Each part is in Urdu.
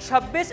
26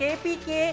KPK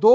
2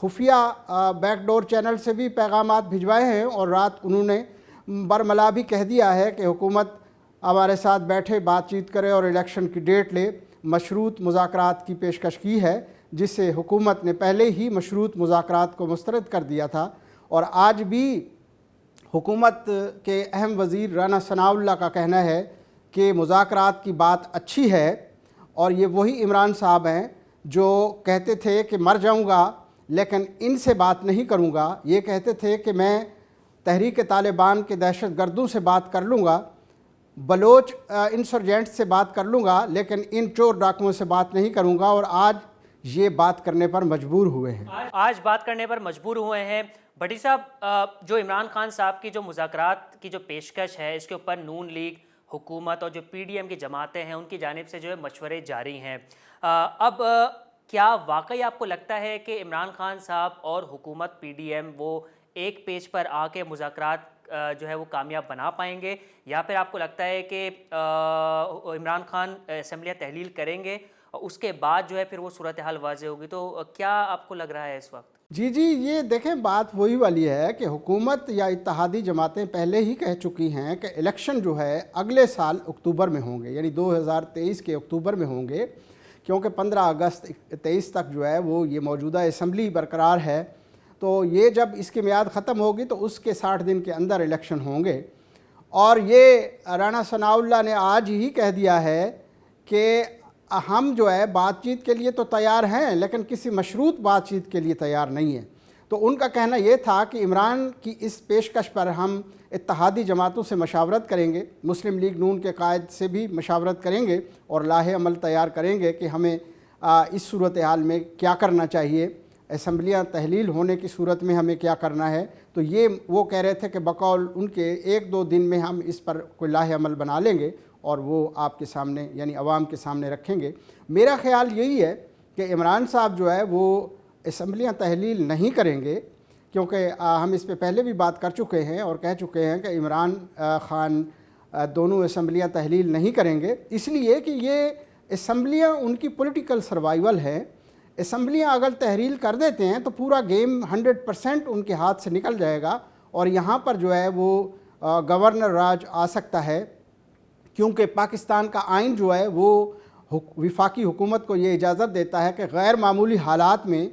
خفیہ بیک ڈور چینل سے بھی پیغامات بھجوائے ہیں، اور رات انہوں نے برملا بھی کہہ دیا ہے کہ حکومت ہمارے ساتھ بیٹھے، بات چیت کرے اور الیکشن کی ڈیٹ لے۔ مشروط مذاکرات کی پیشکش کی ہے، جس سے حکومت نے پہلے ہی مشروط مذاکرات کو مسترد کر دیا تھا، اور آج بھی حکومت کے اہم وزیر رانا ثناء اللہ کا کہنا ہے کہ مذاکرات کی بات اچھی ہے، اور یہ وہی عمران صاحب ہیں جو کہتے تھے کہ مر جاؤں گا لیکن ان سے بات نہیں کروں گا۔ یہ کہتے تھے کہ میں تحریک طالبان کے دہشت گردوں سے بات کر لوں گا، بلوچ انسرجنٹ سے بات کر لوں گا، لیکن ان چور ڈاکوؤں سے بات نہیں کروں گا، اور آج یہ بات کرنے پر مجبور ہوئے ہیں۔ آج بات کرنے پر مجبور ہوئے ہیں۔ بھٹی صاحب، جو عمران خان صاحب کی جو مذاکرات کی جو پیشکش ہے، اس کے اوپر نون لیگ حکومت اور جو پی ڈی ایم کی جماعتیں ہیں ان کی جانب سے جو ہے مشورے جاری ہیں۔ اب کیا واقعی آپ کو لگتا ہے کہ عمران خان صاحب اور حکومت پی ڈی ایم وہ ایک پیج پر آ کے مذاکرات جو ہے وہ کامیاب بنا پائیں گے، یا پھر آپ کو لگتا ہے کہ عمران خان اسمبلیاں تحلیل کریں گے اور اس کے بعد جو ہے پھر وہ صورتحال واضح ہوگی؟ تو کیا آپ کو لگ رہا ہے اس وقت؟ جی یہ دیکھیں، بات وہی والی ہے کہ حکومت یا اتحادی جماعتیں پہلے ہی کہہ چکی ہیں کہ الیکشن جو ہے اگلے سال اکتوبر میں ہوں گے، یعنی 2023 کے اکتوبر میں ہوں گے، کیونکہ 15 اگست 23 تک جو ہے وہ یہ موجودہ اسمبلی برقرار ہے، تو یہ جب اس کی میعاد ختم ہوگی تو اس کے 60 دن کے اندر الیکشن ہوں گے۔ اور یہ رانا ثناء اللہ نے آج ہی کہہ دیا ہے کہ ہم جو ہے بات چیت کے لیے تو تیار ہیں لیکن کسی مشروط بات چیت کے لیے تیار نہیں ہیں۔ تو ان کا کہنا یہ تھا کہ عمران کی اس پیشکش پر ہم اتحادی جماعتوں سے مشاورت کریں گے، مسلم لیگ نون کے قائد سے بھی مشاورت کریں گے اور لاہ عمل تیار کریں گے کہ ہمیں اس صورتحال میں کیا کرنا چاہیے، اسمبلیاں تحلیل ہونے کی صورت میں ہمیں کیا کرنا ہے۔ تو یہ وہ کہہ رہے تھے کہ بقول ان کے 1-2 دن میں ہم اس پر کوئی لاہ عمل بنا لیں گے اور وہ آپ کے سامنے یعنی عوام کے سامنے رکھیں گے۔ میرا خیال یہی ہے کہ عمران صاحب جو ہے وہ اسمبلیاں تحلیل نہیں کریں گے، کیونکہ ہم اس پہ پہلے بھی بات کر چکے ہیں اور کہہ چکے ہیں کہ عمران خان دونوں اسمبلیاں تحلیل نہیں کریں گے، اس لیے کہ یہ اسمبلیاں ان کی پولیٹیکل سروائیول ہے۔ اسمبلیاں اگر تحلیل کر دیتے ہیں تو پورا گیم 100% ان کے ہاتھ سے نکل جائے گا، اور یہاں پر جو ہے وہ گورنر راج آ سکتا ہے، کیونکہ پاکستان کا آئین جو ہے وہ وفاقی حکومت کو یہ اجازت دیتا ہے کہ غیر معمولی حالات میں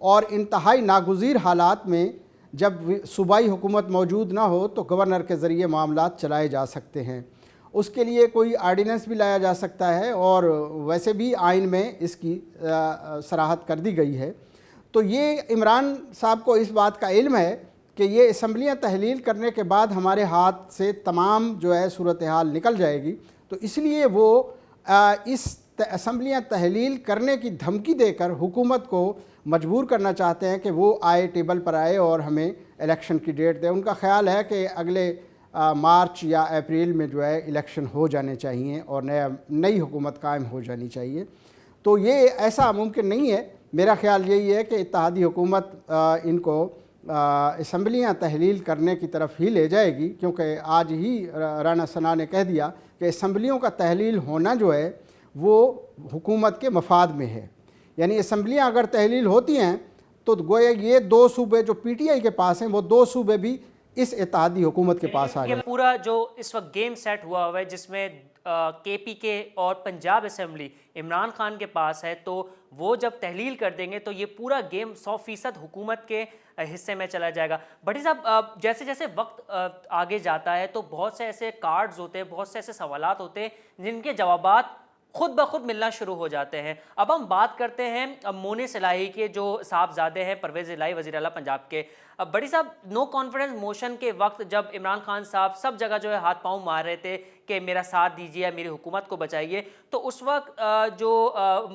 اور انتہائی ناگزیر حالات میں جب صوبائی حکومت موجود نہ ہو تو گورنر کے ذریعے معاملات چلائے جا سکتے ہیں۔ اس کے لیے کوئی آرڈیننس بھی لایا جا سکتا ہے، اور ویسے بھی آئین میں اس کی صراحت کر دی گئی ہے۔ تو یہ عمران صاحب کو اس بات کا علم ہے کہ یہ اسمبلیاں تحلیل کرنے کے بعد ہمارے ہاتھ سے تمام جو ہے صورتحال نکل جائے گی، تو اس لیے وہ اس اسمبلیاں تحلیل کرنے کی دھمکی دے کر حکومت کو مجبور کرنا چاہتے ہیں کہ وہ آئے ٹیبل پر آئے اور ہمیں الیکشن کی ڈیٹ دے۔ ان کا خیال ہے کہ اگلے مارچ یا اپریل میں جو ہے الیکشن ہو جانے چاہیے اور نئی حکومت قائم ہو جانی چاہیے۔ تو یہ ایسا ممکن نہیں ہے۔ میرا خیال یہی ہے کہ اتحادی حکومت ان کو اسمبلیاں تحلیل کرنے کی طرف ہی لے جائے گی، کیونکہ آج ہی رانا ثناء نے کہہ دیا کہ اسمبلیوں کا تحلیل ہونا جو ہے وہ حکومت کے مفاد میں ہے۔ یعنی اسمبلیاں اگر تحلیل ہوتی ہیں تو گویا یہ 2 صوبے جو پی ٹی آئی کے پاس ہیں وہ 2 صوبے بھی اس اتحادی حکومت کے پاس آ یہ جائیں۔ پورا جو اس وقت گیم سیٹ ہوا ہوا ہے جس میں کے پی کے اور پنجاب اسمبلی عمران خان کے پاس ہے، تو وہ جب تحلیل کر دیں گے تو یہ پورا گیم 100% حکومت کے حصے میں چلا جائے گا۔ بھٹی صاحب، جیسے جیسے وقت آگے جاتا ہے تو بہت سے ایسے کارڈز ہوتے ہیں، بہت سے ایسے سوالات ہوتے ہیں جن کے جوابات خود بخود ملنا شروع ہو جاتے ہیں۔ اب ہم بات کرتے ہیں مونس الہی کے، جو صاحبزادے ہیں پرویز الہی وزیر اعلیٰ پنجاب کے۔ بڑی صاحب، نو کانفیڈنس موشن کے وقت جب عمران خان صاحب سب جگہ جو ہے ہاتھ پاؤں مار رہے تھے کہ میرا ساتھ دیجیے، میری حکومت کو بچائیے، تو اس وقت جو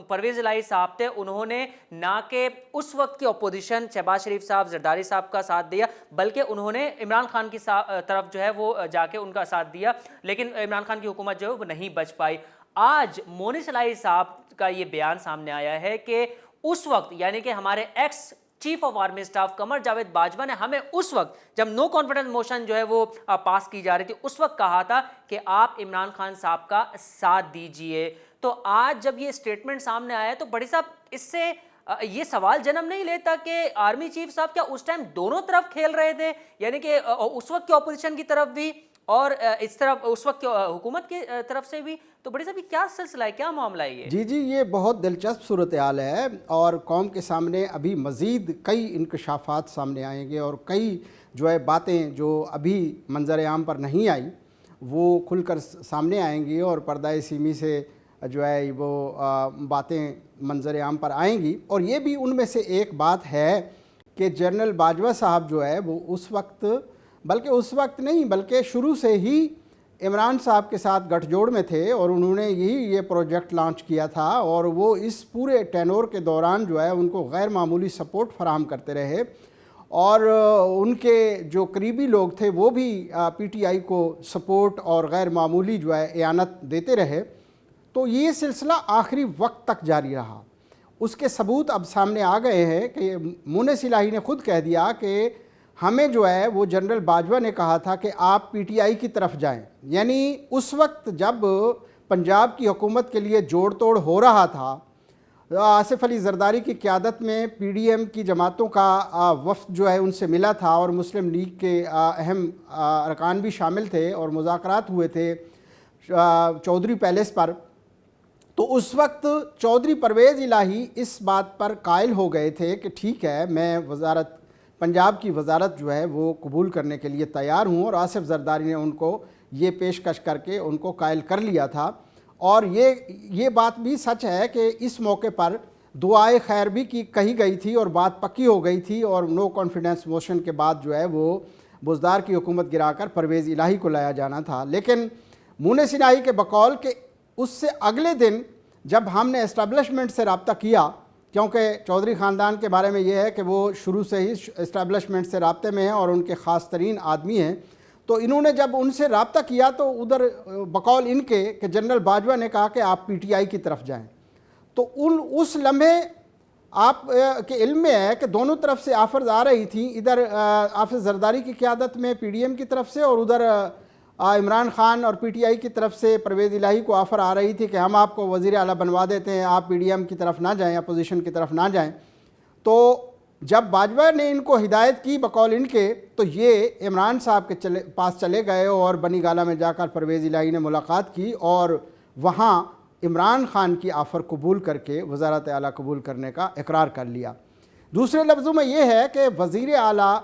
پرویز الہی صاحب تھے انہوں نے نہ کہ اس وقت کی اپوزیشن شہباز شریف صاحب، زرداری صاحب کا ساتھ دیا، بلکہ انہوں نے عمران خان کی طرف جو ہے وہ جا کے ان کا ساتھ دیا، لیکن عمران خان کی حکومت جو ہے وہ نہیں بچ پائی۔ آج مونس الہی صاحب کا یہ بیان سامنے آیا ہے کہ اس وقت، یعنی کہ ہمارے x chief of army staff Qamar Javed Bajwa نے ہمیں اس وقت جب نو کانفیڈنس موشن جو ہے وہ پاس کی جا رہی تھی اس وقت کہا تھا کہ آپ عمران خان صاحب کا ساتھ دیجئے۔ تو آج جب یہ سٹیٹمنٹ سامنے آیا ہے تو بڑی صاحب اس سے یہ سوال جنم نہیں لیتا کہ آرمی چیف صاحب کیا اس ٹائم دونوں طرف کھیل رہے تھے، یعنی کہ اس وقت کی اپوزیشن کی طرف بھی اور اس طرف اس وقت کی حکومت کی طرف سے بھی؟ تو بڑی صاحب یہ کیا سلسلہ ہے، کیا معاملہ ہے یہ؟ جی یہ بہت دلچسپ صورتحال ہے، اور قوم کے سامنے ابھی مزید کئی انکشافات سامنے آئیں گے، اور کئی جو ہے باتیں جو ابھی منظر عام پر نہیں آئی وہ کھل کر سامنے آئیں گی، اور پردہ سیمی سے جو ہے وہ باتیں منظر عام پر آئیں گی۔ اور یہ بھی ان میں سے ایک بات ہے کہ جنرل باجوہ صاحب جو ہے وہ اس وقت، بلکہ اس وقت نہیں بلکہ شروع سے ہی عمران صاحب کے ساتھ گٹھ جوڑ میں تھے، اور انہوں نے یہ پروجیکٹ لانچ کیا تھا، اور وہ اس پورے ٹینور کے دوران جو ہے ان کو غیر معمولی سپورٹ فراہم کرتے رہے، اور ان کے جو قریبی لوگ تھے وہ بھی پی ٹی آئی کو سپورٹ اور غیر معمولی جو ہے اعانت دیتے رہے۔ تو یہ سلسلہ آخری وقت تک جاری رہا۔ اس کے ثبوت اب سامنے آ گئے ہیں کہ مونس الہی نے خود کہہ دیا کہ ہمیں جو ہے وہ جنرل باجوہ نے کہا تھا کہ آپ پی ٹی آئی کی طرف جائیں، یعنی اس وقت جب پنجاب کی حکومت کے لیے جوڑ توڑ ہو رہا تھا، آصف علی زرداری کی قیادت میں پی ڈی ایم کی جماعتوں کا وفد جو ہے ان سے ملا تھا، اور مسلم لیگ کے اہم ارکان بھی شامل تھے، اور مذاکرات ہوئے تھے چودھری پیلیس پر۔ تو اس وقت چودھری پرویز الہی اس بات پر قائل ہو گئے تھے کہ ٹھیک ہے، میں پنجاب کی وزارت جو ہے وہ قبول کرنے کے لیے تیار ہوں، اور آصف زرداری نے ان کو یہ پیشکش کر کے ان کو قائل کر لیا تھا۔ اور یہ بات بھی سچ ہے کہ اس موقع پر دعائے خیر بھی کہی گئی تھی، اور بات پکی ہو گئی تھی، اور نو کانفیڈنس موشن کے بعد جو ہے وہ بزدار کی حکومت گرا کر پرویز الہی کو لایا جانا تھا۔ لیکن مونس الہی کے بقول کہ اس سے اگلے دن جب ہم نے اسٹیبلشمنٹ سے رابطہ کیا، کیونکہ چودھری خاندان کے بارے میں یہ ہے کہ وہ شروع سے ہی اسٹیبلشمنٹ سے رابطے میں ہیں اور ان کے خاص ترین آدمی ہیں، تو انہوں نے جب ان سے رابطہ کیا تو ادھر بقول ان کے کہ جنرل باجوہ نے کہا کہ آپ پی ٹی آئی کی طرف جائیں، تو اس لمحے آپ کے علم میں ہے کہ دونوں طرف سے آفرز آ رہی تھیں، ادھر آصف زرداری کی قیادت میں پی ڈی ایم کی طرف سے، اور ادھر عمران خان اور پی ٹی آئی کی طرف سے پرویز الہی کو آفر آ رہی تھی کہ ہم آپ کو وزیر اعلیٰ بنوا دیتے ہیں، آپ پی ڈی ایم کی طرف نہ جائیں، اپوزیشن کی طرف نہ جائیں۔ تو جب باجوہ نے ان کو ہدایت کی بقول ان کے، تو یہ عمران صاحب کے پاس چلے گئے، اور بنی گالہ میں جا کر پرویز الہی نے ملاقات کی، اور وہاں عمران خان کی آفر قبول کر کے وزارت اعلیٰ قبول کرنے کا اقرار کر لیا۔ دوسرے لفظوں میں یہ ہے کہ وزیر اعلیٰ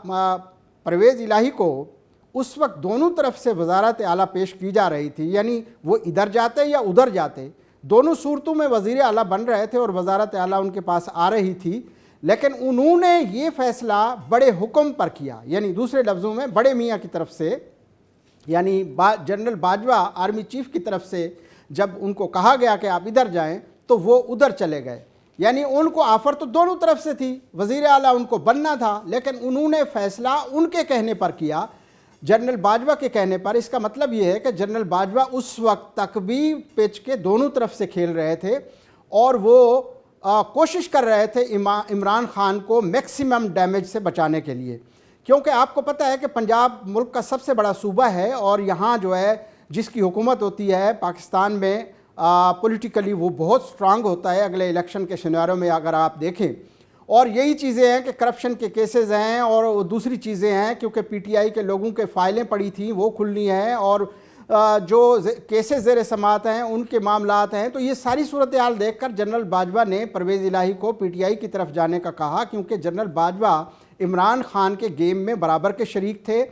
پرویز الہی کو اس وقت دونوں طرف سے وزارت اعلیٰ پیش کی جا رہی تھی، یعنی وہ ادھر جاتے یا ادھر جاتے، دونوں صورتوں میں وزیر اعلیٰ بن رہے تھے، اور وزارت اعلیٰ ان کے پاس آ رہی تھی، لیکن انہوں نے یہ فیصلہ بڑے حکم پر کیا، یعنی دوسرے لفظوں میں بڑے میاں کی طرف سے، یعنی جنرل باجوہ آرمی چیف کی طرف سے جب ان کو کہا گیا کہ آپ ادھر جائیں تو وہ ادھر چلے گئے، یعنی ان کو آفر تو دونوں طرف سے تھی، وزیر اعلیٰ ان کو بننا تھا، لیکن انہوں نے فیصلہ ان کے کہنے پر کیا، جنرل باجوہ کے کہنے پر۔ اس کا مطلب یہ ہے کہ جنرل باجوہ اس وقت تک بھی پچ کے دونوں طرف سے کھیل رہے تھے، اور وہ کوشش کر رہے تھے عمران خان کو میکسیمم ڈیمیج سے بچانے کے لیے، کیونکہ آپ کو پتہ ہے کہ پنجاب ملک کا سب سے بڑا صوبہ ہے، اور یہاں جو ہے جس کی حکومت ہوتی ہے پاکستان میں پولیٹیکلی وہ بہت سٹرانگ ہوتا ہے اگلے الیکشن کے سینیریو میں اگر آپ دیکھیں، اور یہی چیزیں ہیں کہ کرپشن کے کیسز ہیں، اور دوسری چیزیں ہیں کیونکہ پی ٹی آئی کے لوگوں کے فائلیں پڑی تھیں وہ کھلنی ہیں، اور جو کیسز زیر سماعت ہیں ان کے معاملات ہیں۔ تو یہ ساری صورتحال دیکھ کر جنرل باجوہ نے پرویز الہی کو پی ٹی آئی کی طرف جانے کا کہا، کیونکہ جنرل باجوہ عمران خان کے گیم میں برابر کے شریک تھے،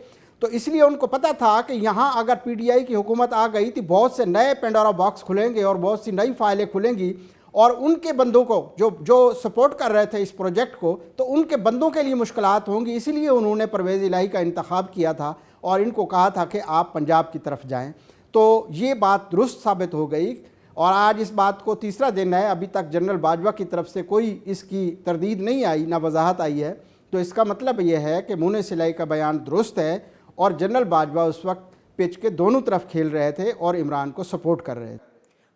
تو اس لیے ان کو پتہ تھا کہ یہاں اگر پی ٹی آئی کی حکومت آ گئی تو بہت سے نئے پینڈورا باکس کھلیں گے، اور بہت سی نئی فائلیں کھلیں گی، اور ان کے بندوں کو جو سپورٹ کر رہے تھے اس پروجیکٹ کو، تو ان کے بندوں کے لیے مشکلات ہوں گی، اسی لیے انہوں نے پرویز الہی کا انتخاب کیا تھا، اور ان کو کہا تھا کہ آپ پنجاب کی طرف جائیں۔ تو یہ بات درست ثابت ہو گئی، اور آج اس بات کو تیسرا دن ہے، ابھی تک جنرل باجوہ کی طرف سے کوئی اس کی تردید نہیں آئی، نہ وضاحت آئی ہے، تو اس کا مطلب یہ ہے کہ مونس الہی کا بیان درست ہے، اور جنرل باجوہ اس وقت پچ کے دونوں طرف کھیل رہے تھے اور عمران کو سپورٹ کر رہے تھے۔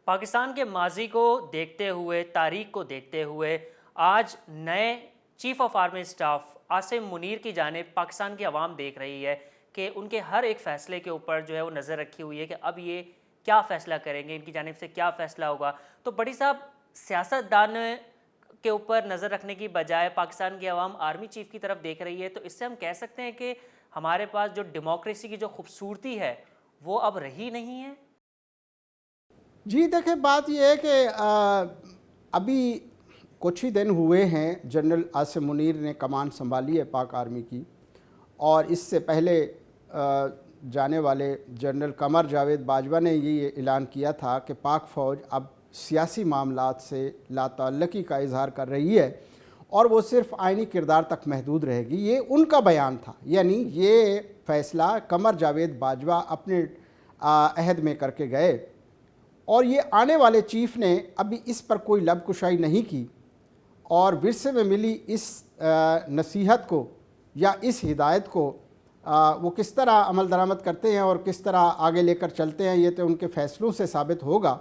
پاکستان کے ماضی کو دیکھتے ہوئے، تاریخ کو دیکھتے ہوئے، آج نئے chief of army staff Asim Munir کی جانب پاکستان کی عوام دیکھ رہی ہے کہ ان کے ہر ایک فیصلے کے اوپر جو ہے وہ نظر رکھی ہوئی ہے کہ اب یہ کیا فیصلہ کریں گے، ان کی جانب سے کیا فیصلہ ہوگا۔ تو بڑی صاحب، سیاست دان کے اوپر نظر رکھنے کی بجائے پاکستان کی عوام آرمی چیف کی طرف دیکھ رہی ہے، تو اس سے ہم کہہ سکتے ہیں کہ ہمارے پاس جو ڈیموکریسی کی جو خوبصورتی ہے وہ اب رہی نہیں ہے؟ جی دیکھیں، بات یہ ہے کہ ابھی کچھ ہی دن ہوئے ہیں جنرل عاصم منیر نے کمان سنبھالی ہے پاک آرمی کی، اور اس سے پہلے جانے والے جنرل قمر جاوید باجوہ نے یہ اعلان کیا تھا کہ پاک فوج اب سیاسی معاملات سے لا تعلقی کا اظہار کر رہی ہے اور وہ صرف آئینی کردار تک محدود رہے گی۔ یہ ان کا بیان تھا، یعنی یہ فیصلہ قمر جاوید باجوہ اپنے عہد میں کر کے گئے، اور یہ آنے والے چیف نے ابھی اس پر کوئی لب کشائی نہیں کی، اور ورثے میں ملی اس نصیحت کو یا اس ہدایت کو وہ کس طرح عمل درآمد کرتے ہیں اور کس طرح آگے لے کر چلتے ہیں، یہ تو ان کے فیصلوں سے ثابت ہوگا۔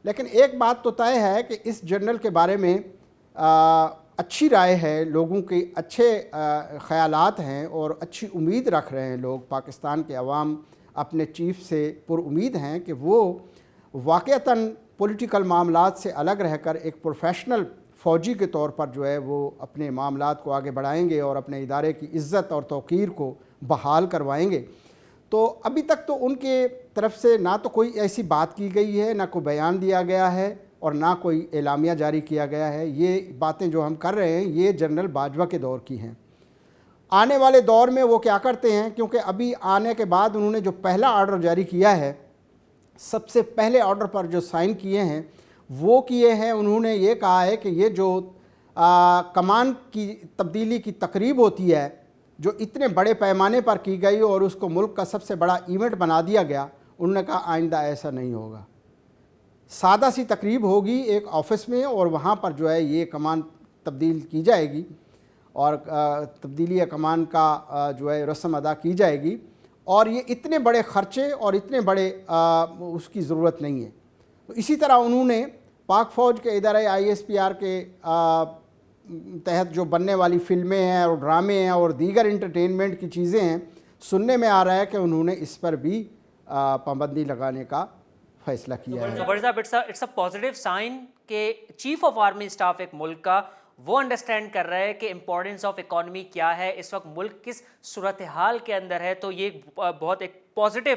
لیکن ایک بات تو طے ہے کہ اس جنرل کے بارے میں اچھی رائے ہے، لوگوں کے اچھے خیالات ہیں اور اچھی امید رکھ رہے ہیں لوگ۔ پاکستان کے عوام اپنے چیف سے پر امید ہیں کہ وہ واقعتاً پولیٹیکل معاملات سے الگ رہ کر ایک پروفیشنل فوجی کے طور پر جو ہے وہ اپنے معاملات کو آگے بڑھائیں گے اور اپنے ادارے کی عزت اور توقیر کو بحال کروائیں گے۔ تو ابھی تک تو ان کے طرف سے نہ تو کوئی ایسی بات کی گئی ہے، نہ کوئی بیان دیا گیا ہے اور نہ کوئی اعلامیہ جاری کیا گیا ہے۔ یہ باتیں جو ہم کر رہے ہیں یہ جنرل باجوہ کے دور کی ہیں۔ آنے والے دور میں وہ کیا کرتے ہیں، کیونکہ ابھی آنے کے بعد انہوں نے جو پہلا آرڈر جاری کیا ہے، سب سے پہلے آرڈر پر جو سائن کیے ہیں وہ کیے ہیں، انہوں نے یہ کہا ہے کہ یہ جو کمان کی تبدیلی کی تقریب ہوتی ہے جو اتنے بڑے پیمانے پر کی گئی اور اس کو ملک کا سب سے بڑا ایونٹ بنا دیا گیا، انہوں نے کہا آئندہ ایسا نہیں ہوگا۔ سادہ سی تقریب ہوگی ایک آفس میں، اور وہاں پر جو ہے یہ کمان تبدیل کی جائے گی اور تبدیلی کمان کا جو ہے رسم ادا کی جائے گی، اور یہ اتنے بڑے خرچے اور اتنے بڑے اس کی ضرورت نہیں ہے۔ تو اسی طرح انہوں نے پاک فوج کے ادارے ISPR کے تحت جو بننے والی فلمیں ہیں اور ڈرامے ہیں اور دیگر انٹرٹینمنٹ کی چیزیں ہیں، سننے میں آ رہا ہے کہ انہوں نے اس پر بھی پابندی لگانے کا فیصلہ کیا ہے۔ اٹس اے پازیٹیو سائن کہ چیف آف آرمی اسٹاف ایک ملک کا وہ انڈرسٹینڈ کر رہا ہے کہ امپورٹنس آف اکانومی کیا ہے، اس وقت ملک کس صورتحال کے اندر ہے، تو یہ بہت ایک پازیٹیو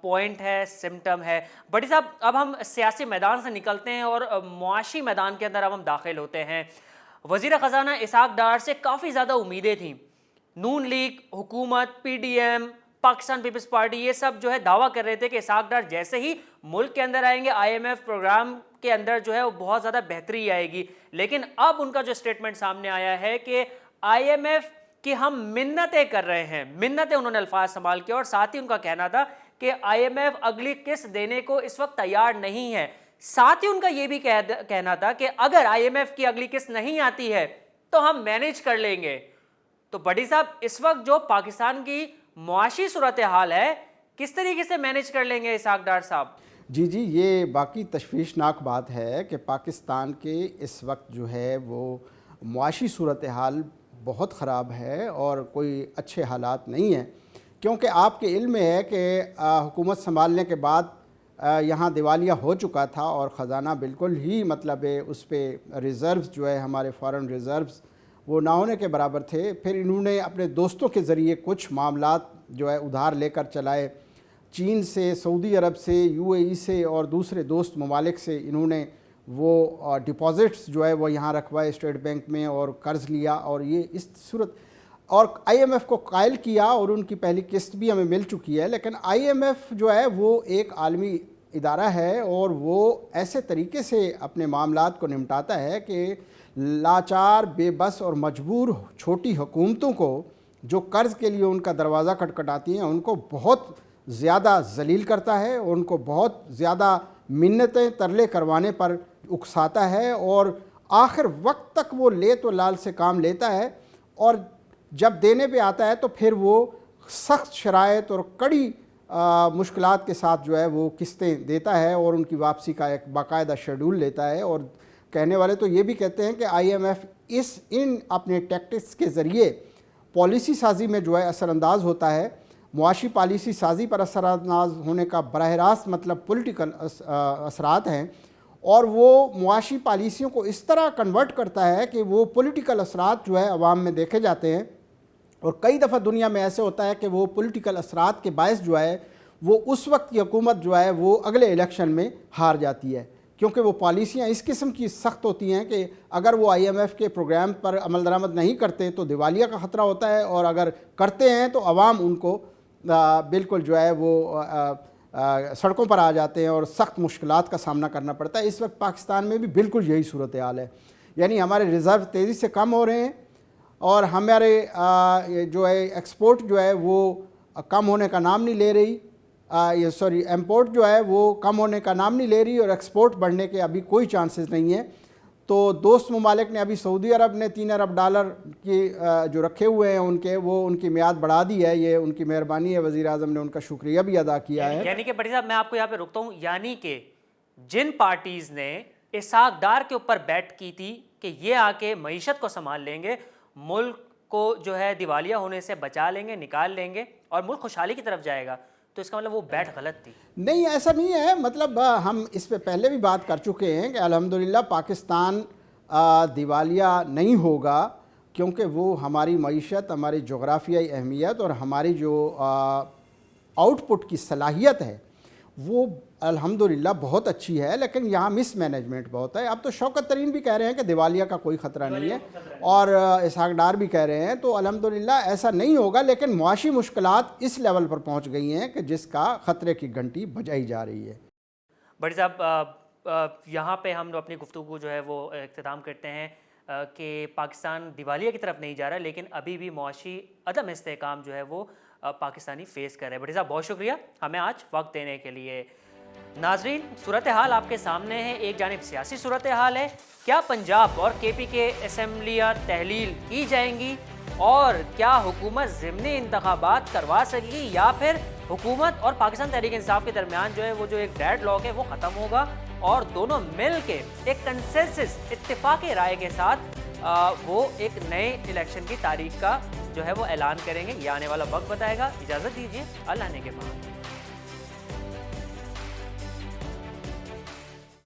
پوائنٹ ہے، سمٹم ہے۔ بڑی صاحب، اب ہم سیاسی میدان سے نکلتے ہیں اور معاشی میدان کے اندر اب ہم داخل ہوتے ہیں۔ وزیر خزانہ اسحاق ڈار سے کافی زیادہ امیدیں تھیں۔ نون لیگ، حکومت، PDM، پاکستان پیپلز پارٹی، یہ سب جو ہے دعویٰ کر رہے تھے کہ اسحاق ڈار جیسے ہی ملک کے اندر آئیں گے IMF پروگرام کے اندر جو ہے وہ بہت زیادہ بہتری آئے گی۔ لیکن اب ان کا جو سٹیٹمنٹ سامنے آیا ہے کہ IMF کی ہم منتیں کر رہے ہیں، منتیں انہوں نے الفاظ استعمال کیا، اور ساتھ ہی ان کا کہنا تھا کہ IMF اگلی قسط دینے کو اس وقت تیار نہیں ہے۔ ساتھ ہی ان کا یہ بھی کہنا تھا کہ اگر IMF کی اگلی قسط نہیں آتی ہے تو ہم مینیج کر لیں گے۔ تو بڑی صاحب، اس وقت جو پاکستان کی معاشی صورتحال ہے کس طریقے سے مینیج کر لیں گے اسحاق ڈار صاحب؟ جی یہ باقی تشویشناک بات ہے کہ پاکستان کے اس وقت جو ہے وہ معاشی صورتحال بہت خراب ہے اور کوئی اچھے حالات نہیں ہیں، کیونکہ آپ کے علم میں ہے کہ حکومت سنبھالنے کے بعد یہاں دیوالیہ ہو چکا تھا اور خزانہ بالکل ہی اس پہ ریزروز جو ہے ہمارے فارن ریزروز وہ نہ ہونے کے برابر تھے۔ پھر انہوں نے اپنے دوستوں کے ذریعے کچھ معاملات جو ہے ادھار لے کر چلائے، چین سے، سعودی عرب سے، UAE سے اور دوسرے دوست ممالک سے انہوں نے وہ ڈپازٹس جو ہے وہ یہاں رکھوائے اسٹیٹ بینک میں اور قرض لیا، اور یہ اس صورت اور IMF کو قائل کیا، اور ان کی پہلی قسط بھی ہمیں مل چکی ہے۔ لیکن IMF جو ہے وہ ایک عالمی ادارہ ہے اور وہ ایسے طریقے سے اپنے معاملات کو نمٹاتا ہے کہ لاچار، بے بس اور مجبور چھوٹی حکومتوں کو جو قرض کے لیے ان کا دروازہ کھٹکھٹاتی ہیں ان کو بہت زیادہ ذلیل کرتا ہے، ان کو بہت زیادہ منتیں ترلے کروانے پر اکساتا ہے، اور آخر وقت تک وہ لے تو لال سے کام لیتا ہے، اور جب دینے پہ آتا ہے تو پھر وہ سخت شرائط اور کڑی مشکلات کے ساتھ جو ہے وہ قسطیں دیتا ہے اور ان کی واپسی کا ایک باقاعدہ شیڈول لیتا ہے۔ اور کہنے والے تو یہ بھی کہتے ہیں کہ IMF ان اپنے ٹیکٹکس کے ذریعے پالیسی سازی میں جو ہے اثر انداز ہوتا ہے۔ معاشی پالیسی سازی پر اثر انداز ہونے کا براہ راست مطلب پولیٹیکل اثرات ہیں، اور وہ معاشی پالیسیوں کو اس طرح کنورٹ کرتا ہے کہ وہ پولیٹیکل اثرات جو ہے عوام میں دیکھے جاتے ہیں، اور کئی دفعہ دنیا میں ایسے ہوتا ہے کہ وہ پولیٹیکل اثرات کے باعث جو ہے وہ اس وقت کی حکومت جو ہے وہ اگلے الیکشن میں ہار جاتی ہے، کیونکہ وہ پالیسیاں اس قسم کی سخت ہوتی ہیں کہ اگر وہ IMF کے پروگرام پر عمل درآمد نہیں کرتے تو دیوالیہ کا خطرہ ہوتا ہے، اور اگر کرتے ہیں تو عوام ان کو بالکل جو ہے وہ سڑکوں پر آ جاتے ہیں اور سخت مشکلات کا سامنا کرنا پڑتا ہے۔ اس وقت پاکستان میں بھی بالکل یہی صورتحال ہے، یعنی ہمارے ریزرو تیزی سے کم ہو رہے ہیں، اور ہمارے جو ہے ایکسپورٹ جو ہے وہ کم ہونے کا نام نہیں لے رہی، امپورٹ جو ہے وہ کم ہونے کا نام نہیں لے رہی، اور ایکسپورٹ بڑھنے کے ابھی کوئی چانسز نہیں ہیں۔ تو دوست ممالک نے ابھی سعودی عرب نے $3 ارب کی جو رکھے ہوئے ہیں ان کی میعاد بڑھا دی ہے، یہ ان کی مہربانی ہے، وزیر اعظم نے ان کا شکریہ بھی ادا کیا ہے۔ یعنی کہ بھٹی صاحب میں آپ کو یہاں پہ رکتا ہوں، یعنی کہ جن پارٹیز نے اسحاق ڈار کے اوپر بیٹ کی تھی کہ یہ آ کے معیشت کو سنبھال لیں گے، ملک کو جو ہے دیوالیہ ہونے سے بچا لیں گے، نکال لیں گے اور ملک خوشحالی کی طرف جائے گا، تو اس کا مطلب وہ بیٹ غلط تھی؟ نہیں، ایسا نہیں ہے، مطلب ہم اس پہ پہلے بھی بات کر چکے ہیں کہ الحمدللہ پاکستان دیوالیہ نہیں ہوگا، کیونکہ وہ ہماری معیشت، ہماری جغرافیائی اہمیت اور ہماری جو آؤٹ پٹ کی صلاحیت ہے وہ الحمدللہ بہت اچھی ہے، لیکن یہاں مس مینجمنٹ بہت ہے۔ اب تو شوکت ترین بھی کہہ رہے ہیں کہ دیوالیہ کا کوئی خطرہ نہیں ہے، اور اسحاق ڈار بھی کہہ رہے ہیں، تو الحمدللہ ایسا نہیں ہوگا، لیکن معاشی مشکلات اس لیول پر پہنچ گئی ہیں کہ جس کا خطرے کی گھنٹی بجائی جا رہی ہے۔ بھٹی صاحب یہاں پہ ہم اپنی گفتگو جو ہے وہ اختتام کرتے ہیں کہ پاکستان دیوالیہ کی طرف نہیں جا رہا، لیکن ابھی بھی معاشی عدم استحکام جو ہے وہ پاکستانی فیس کر رہے ہیں۔ بھٹی صاحب بہت شکریہ ہمیں آج وقت دینے کے لیے۔ ناظرین، صورتحال آپ کے سامنے ہے، ایک جانب سیاسی صورتحال ہے، کیا پنجاب اور KP کے اسمبلیاں تحلیل کی جائیں گی، اور کیا حکومت ضمنی انتخابات کروا سکے گی، یا پھر حکومت اور پاکستان تحریک انصاف کے درمیان جو ہے وہ جو ایک ڈیڈ لاک ہے وہ ختم ہوگا اور دونوں مل کے ایک کنسنسس اتفاق رائے کے ساتھ وہ ایک نئے الیکشن کی تاریخ کا جو ہے وہ اعلان کریں گے؟ یہ آنے والا وقت بتائے گا۔ اجازت دیجیے، اللہ نے کے بعد۔